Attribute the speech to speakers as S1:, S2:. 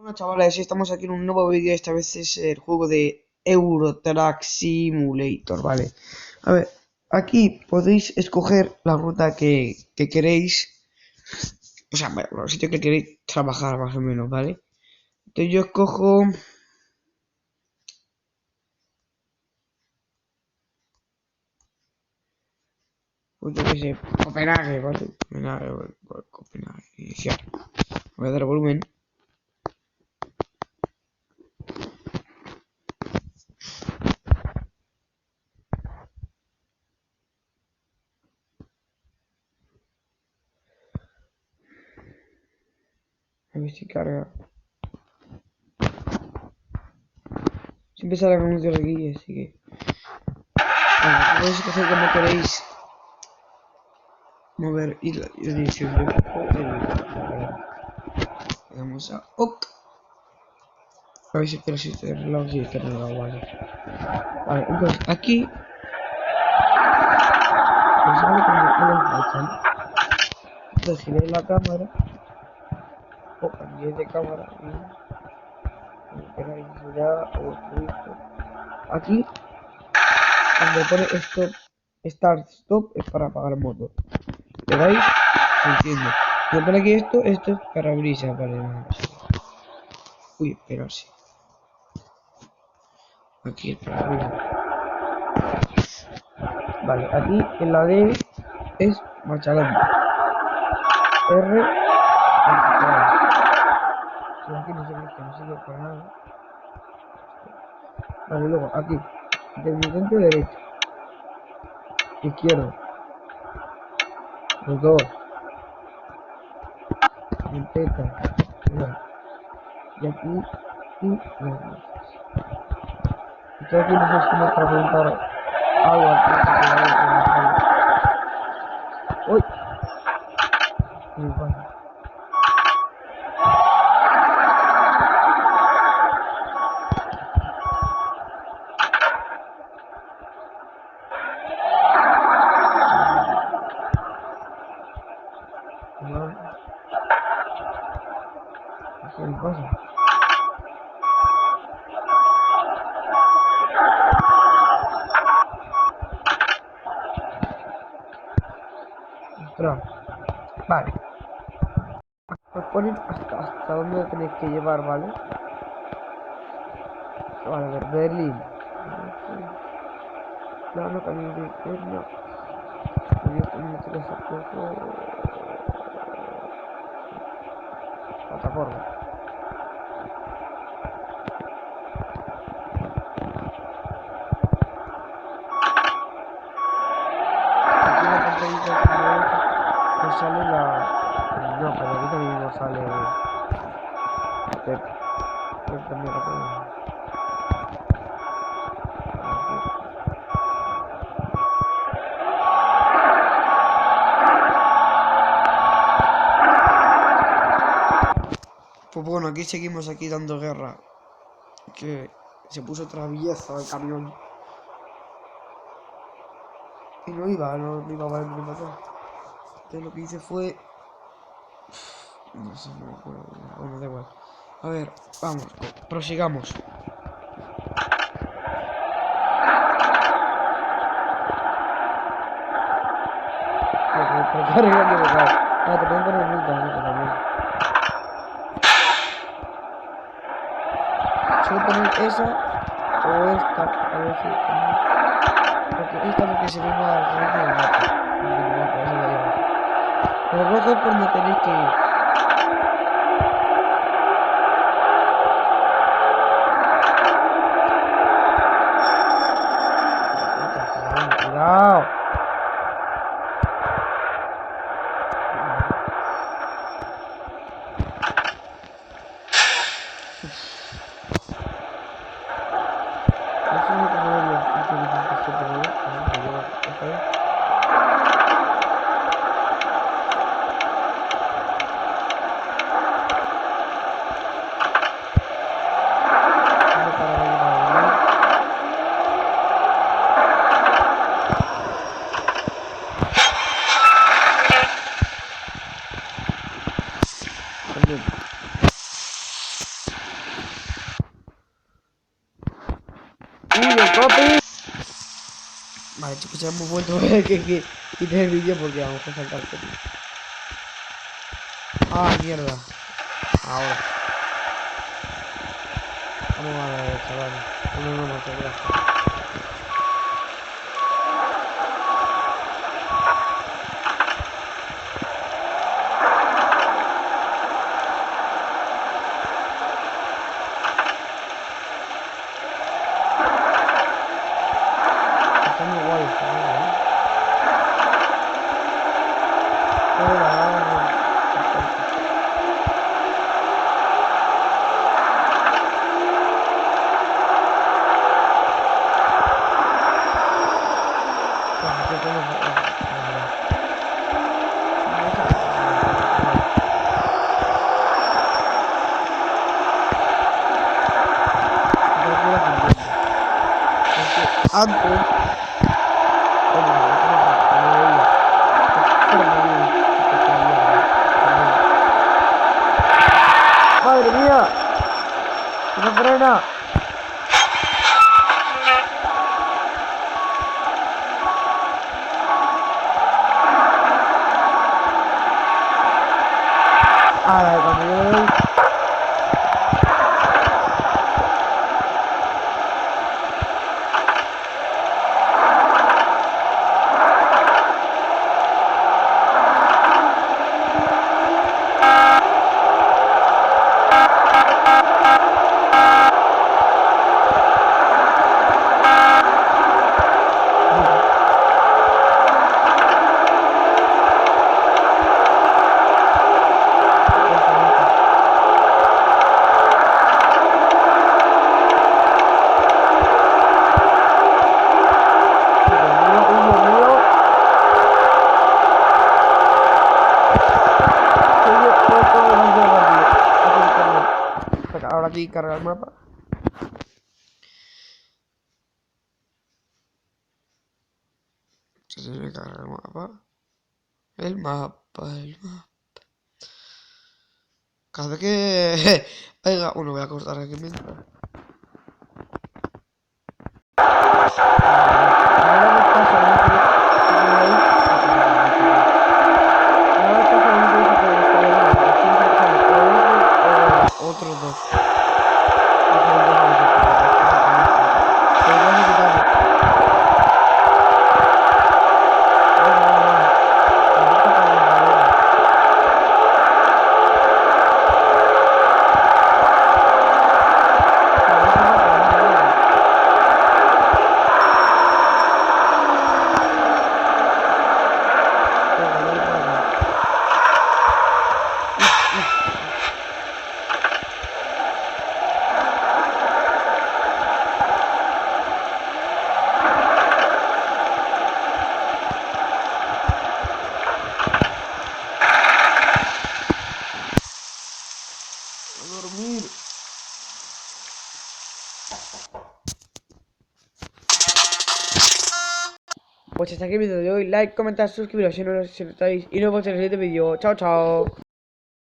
S1: Bueno, chavales, estamos aquí en un nuevo vídeo. Esta vez es el juego de Euro Truck Simulator, ¿vale? A ver, aquí podéis escoger la ruta que queréis. O sea, bueno, el sitio que queréis trabajar, más o menos, ¿vale? Entonces yo escojo... Pues yo qué sé, Copenhague, ¿vale? Copenhague, Copenhague, iniciar. Voy a dar volumen. A ver si carga. Siempre salen anuncios aquí, así que... Bueno, podéis escoger como queréis mover y la dirección. Yo cojo le damos a OK. A ver si espero si este reloj sí está reloj, vale. Vale, entonces aquí pues sale como una flecha, ¿no? Entonces giré la cámara o cambié de cámara y como queráis girar o esto. Aquí cuando pone stop, start, stop es para apagar el motor. ¿Le dais? Se entiende. Cuando pone aquí esto es parabrisas, vale, nada más. Uy, espera, sí. Aquí el parabrisas. Vale, aquí en la D es marcha adelante. R, si aquí no sé qué es que no sirve para nada. Vale, luego aquí, intermitente derecho, izquierdo, los dos, intenta, y aquí, y las luces. Esto aquí no sé si me está preguntar algo aquí, ¡uy! ¿Qué me pasa? ¿Qué me pasa? Ostras, vale, os ponen hasta dónde tenéis que llevar, ¿vale? Vale, a ver, Berlín. Plano, camino de interno. Plataforma. Aquí la pantallita nos sale la... No, pero aquí también nos sale... También la pongo. Pues bueno, aquí seguimos aquí dando guerra. Que se puso travieso el camión. Y no iba para adelante ni para atrás. Entonces lo que hice fue... No sé, no me acuerdo. Bueno, da igual. A ver, vamos, prosigamos. Precarga de verdad. Ah, te pueden poner multas, ¿no? También. Solo poner esa o esta. A ver si... Porque esta porque se ve más grande del mapa. Del mapa, eso da igual. Pero rojo es por donde tenéis que ir. Cuidado. Eso es como de los inteligentes que tengo. A ver, me lleva otra vez. Uy, el copy. Vale, chicos, ya hemos vuelto que quité el vídeo porque vamos a saltar el copy. Ah, mierda. Ahora. Vamos a ver, chavales. No, muchas gracias. Está muy guay, está muy guay. Antes, ¡madre mía! ¡No frena! Ah, cuando yo le doy... Ahora aquí carga el mapa. Se tiene que cargar el mapa. El mapa. Cada vez que... Venga, bueno, voy a cortar aquí mientras. Otros dos. Dormir. Pues hasta aquí el vídeo de hoy. Like, comentar, suscribiros si no estáis. Y nos vemos en el siguiente vídeo. Chao, chao.